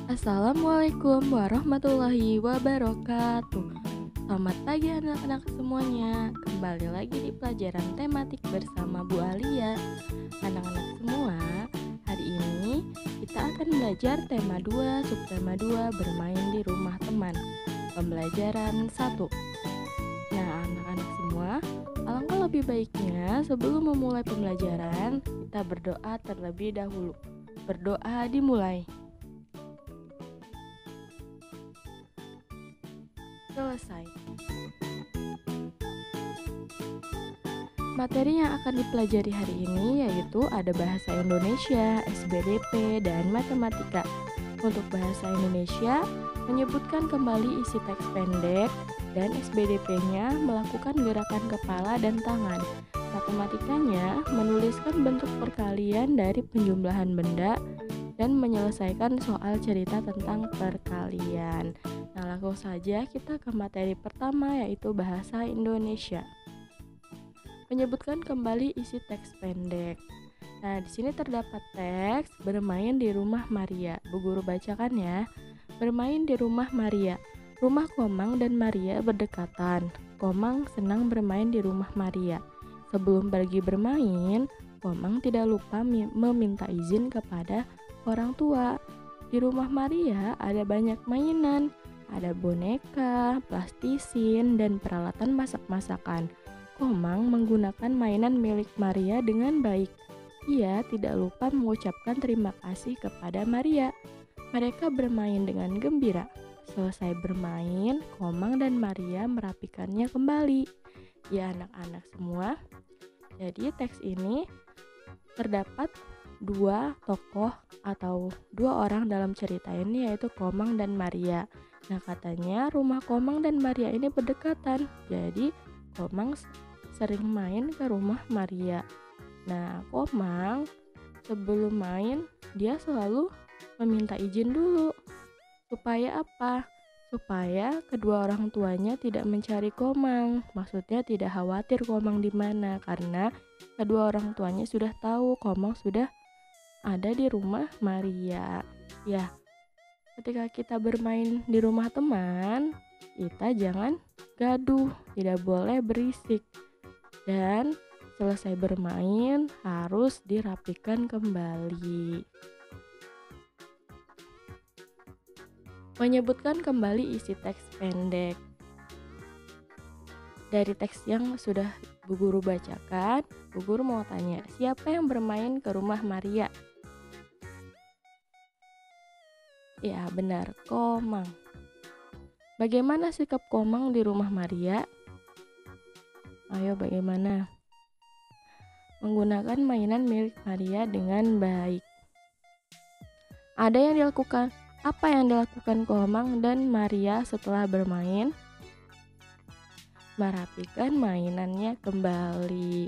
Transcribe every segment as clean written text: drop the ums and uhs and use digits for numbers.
Assalamualaikum warahmatullahi wabarakatuh. Selamat pagi anak-anak semuanya. Kembali lagi di pelajaran tematik bersama Bu Alia. Anak-anak semua, hari ini kita akan belajar tema 2, subtema 2, bermain di rumah teman. Pembelajaran 1. Nah, anak-anak semua, alangkah lebih baiknya sebelum memulai pembelajaran, kita berdoa terlebih dahulu. Berdoa dimulai. Selesai. Materi yang akan dipelajari hari ini yaitu ada bahasa Indonesia, SBDP, dan matematika. Untuk bahasa Indonesia, menyebutkan kembali isi teks pendek, dan SBDP-nya melakukan gerakan kepala dan tangan. Matematikanya menuliskan bentuk perkalian dari penjumlahan benda dan menyelesaikan soal cerita tentang perkalian. Nah, langsung saja kita ke materi pertama yaitu bahasa Indonesia. Menyebutkan kembali isi teks pendek. Nah, di sini terdapat teks bermain di rumah Maria. Bu Guru bacakan ya. Bermain di rumah Maria. Rumah Komang dan Maria berdekatan. Komang senang bermain di rumah Maria. Sebelum pergi bermain, Komang tidak lupa meminta izin kepada orang tua. Di rumah Maria ada banyak mainan. Ada boneka, plastisin, dan peralatan masak-masakan. Komang menggunakan mainan milik Maria dengan baik. Ia tidak lupa mengucapkan terima kasih kepada Maria. Mereka bermain dengan gembira. Selesai bermain, Komang dan Maria merapikannya kembali. Ya anak-anak semua, jadi teks ini terdapat dua tokoh atau dua orang dalam cerita ini yaitu Komang dan Maria. Nah, katanya rumah Komang dan Maria ini berdekatan. Jadi Komang sering main ke rumah Maria. Nah, Komang sebelum main dia selalu meminta izin dulu. Supaya apa? Supaya kedua orang tuanya tidak mencari Komang. Maksudnya tidak khawatir Komang di mana, karena kedua orang tuanya sudah tahu Komang sudah ada di rumah Maria. Ya, ketika kita bermain di rumah teman, kita jangan gaduh, tidak boleh berisik. Dan selesai bermain harus dirapikan kembali. Menyebutkan kembali isi teks pendek. Dari teks yang sudah Bu Guru bacakan, Bu Guru mau tanya, siapa yang bermain ke rumah Maria? Ya, benar, Komang. Bagaimana sikap Komang di rumah Maria? Ayo, bagaimana? Menggunakan mainan milik Maria dengan baik. Apa yang dilakukan Komang dan Maria setelah bermain? Merapikan mainannya kembali.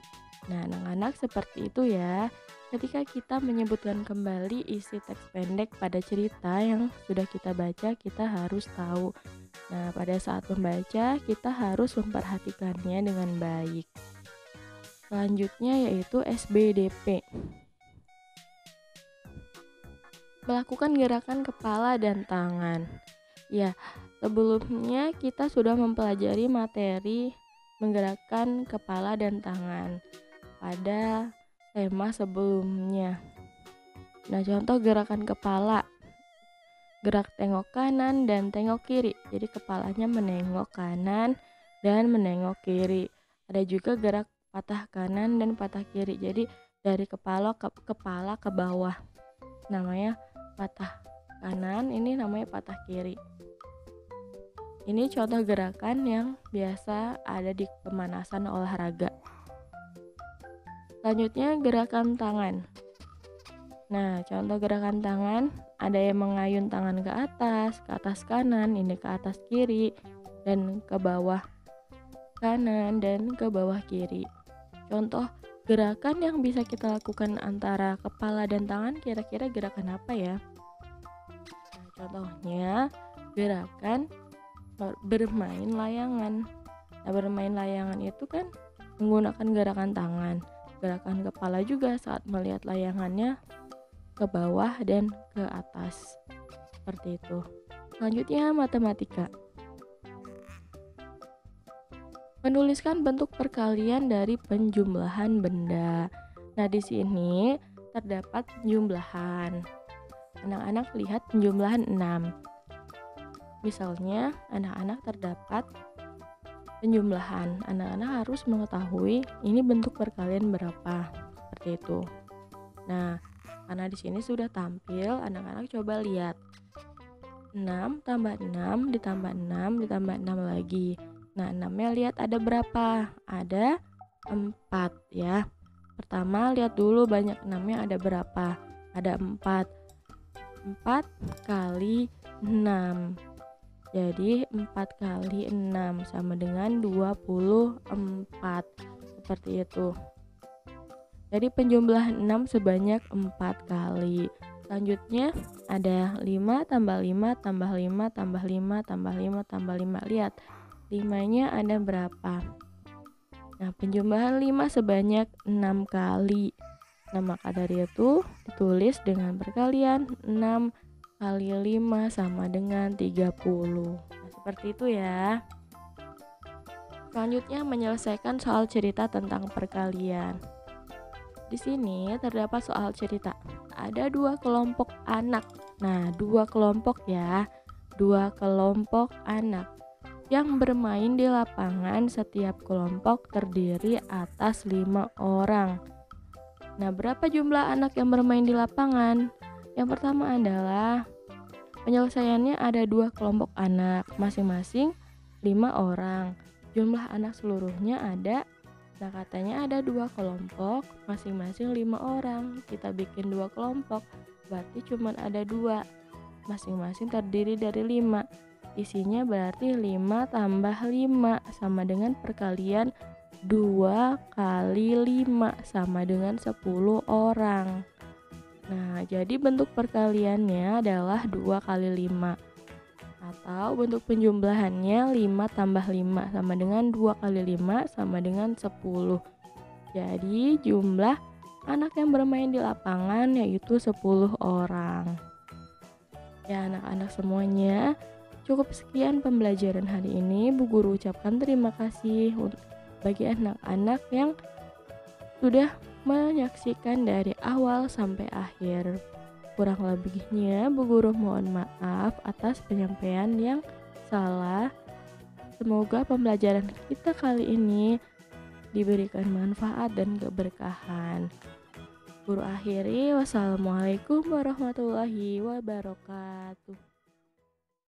Nah, anak-anak seperti itu ya. Ketika kita menyebutkan kembali isi teks pendek pada cerita yang sudah kita baca, kita harus tahu. Nah, pada saat membaca, kita harus memperhatikannya dengan baik. Selanjutnya yaitu SBDP. Melakukan gerakan kepala dan tangan. Ya, sebelumnya kita sudah mempelajari materi menggerakkan kepala dan tangan pada tema sebelumnya. Nah, contoh gerakan kepala. Gerak tengok kanan dan tengok kiri. Jadi kepalanya menengok kanan dan menengok kiri. Ada juga gerak patah kanan dan patah kiri. Jadi dari kepala ke bawah. Namanya patah kanan, ini namanya patah kiri. Ini contoh gerakan yang biasa ada di pemanasan olahraga. Selanjutnya gerakan tangan. Nah, contoh gerakan tangan, ada yang mengayun tangan ke atas kanan, ini ke atas kiri, dan ke bawah kanan, dan ke bawah kiri. Contoh gerakan yang bisa kita lakukan antara kepala dan tangan, kira-kira gerakan apa ya? Nah, contohnya gerakan bermain layangan. Nah, bermain layangan itu kan menggunakan gerakan tangan. Gerakan kepala juga saat melihat layangannya ke bawah dan ke atas. Seperti itu. Selanjutnya matematika. Menuliskan bentuk perkalian dari penjumlahan benda. Nah, di sini terdapat penjumlahan. Anak-anak lihat penjumlahan 6. Misalnya, anak-anak terdapat penjumlahan. Anak-anak harus mengetahui ini bentuk perkalian berapa. Seperti itu. Nah, karena di sini sudah tampil, anak-anak coba lihat. 6 tambah 6 ditambah 6 ditambah 6 lagi. Nah, 6-nya lihat ada berapa? Ada 4 ya. Pertama, lihat dulu banyak 6-nya ada berapa? Ada 4. 4 kali 6. Jadi 4 kali 6 sama dengan 24. Seperti itu. Jadi penjumlahan 6 sebanyak 4 kali. Selanjutnya ada 5 tambah 5 tambah 5 tambah 5 tambah 5 tambah 5. Lihat 5-nya ada berapa? Nah, penjumlahan 5 sebanyak 6 kali. Nah, maka dari itu ditulis dengan perkalian 6 kali 5 sama dengan 30. Nah, seperti itu ya. Selanjutnya menyelesaikan soal cerita tentang perkalian. Di sini terdapat soal cerita. Ada 2 kelompok anak. Nah, 2 kelompok ya. 2 kelompok anak yang bermain di lapangan. Setiap kelompok terdiri atas 5 orang. Nah, berapa jumlah anak yang bermain di lapangan? Yang pertama adalah penyelesaiannya ada 2 kelompok anak, masing-masing 5 orang. Jumlah anak seluruhnya ada, nah katanya ada 2 kelompok, masing-masing 5 orang. Kita bikin 2 kelompok, berarti cuma ada 2, masing-masing terdiri dari 5. Isinya berarti 5 tambah 5 sama dengan perkalian 2 kali 5 sama dengan 10 orang. Nah, jadi bentuk perkaliannya adalah 2 kali 5. Atau bentuk penjumlahannya 5 tambah 5 sama dengan 2 kali 5 sama dengan 10. Jadi jumlah anak yang bermain di lapangan yaitu 10 orang. Ya anak-anak semuanya, cukup sekian pembelajaran hari ini. Bu Guru ucapkan terima kasih bagi anak-anak yang sudah menyaksikan dari awal sampai akhir. Kurang lebihnya Bu Guru mohon maaf atas penyampaian yang salah. Semoga pembelajaran kita kali ini diberikan manfaat dan keberkahan. Guru akhiri, wassalamualaikum warahmatullahi wabarakatuh.